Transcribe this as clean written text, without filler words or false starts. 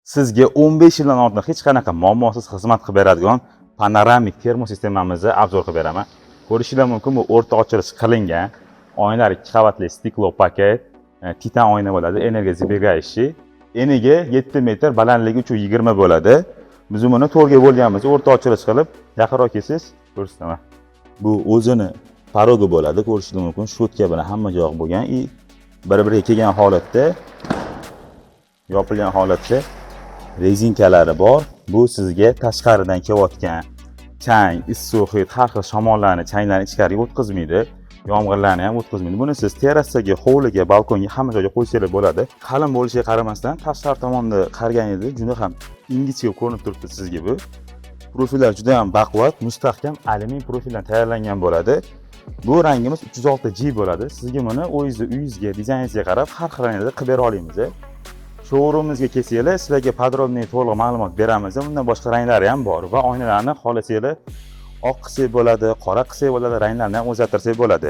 Sizga 15 yildan ortiq hech qanaqa muammosiz xizmat qilib beradigan panoramik termosistemamizni obzor qilib beraman. Ko'rishingiz mumkin, bu o'rta ochilish qilingan oynalar 2 qavatli stiklo paket, titan oyna bo'ladi, energiya sbergayishi. Eniga 7 metr, balandligi 320 bo'ladi. Biz buni to'rga bo'lganmiz, o'rta ochilish qilib, yaqinroq kelsangiz ko'rsataman. Bu o'zini parogi bo'ladi, ko'rishingiz mumkin, shotka bilan hamma joyi bo'lgan. Bir-biriga kelgan holatda, yopilgan holatda rezinkalari bor. Bu sizga tashqaridan kelayotgan chang, issiq hid, har xil shamollarni, changlarni ichkariga o'tkazmaydi. Yomg'irlarni ham o'tkazmaydi. Buni siz terasaga, hovliga, balkonga hamma joyga qo'ysangiz bo'ladi. Qalin bo'lishiga qaramasdan, tashqari tomonda qaraganingizda juda ham ingichka ko'rinib turibdi sizga bu. Profillar juda ham baquvvat, mustahkam alyumin profildan tayyorlangan bo'ladi. Bu rangimiz 306G bo'ladi. Sizga buni uyingizga, dizayningizga qarab har xil ranglarda qilib bera olamiz. Showroomimizga kelsanglar, sizlarga podrobniy to'liq ma'lumot beramiz. Bundan boshqa ranglari ham bor va oynalarni xohlasanglar oq qilsak bo'ladi, qora qilsak bo'ladi, ranglarni ham o'zgartirsak bo'ladi.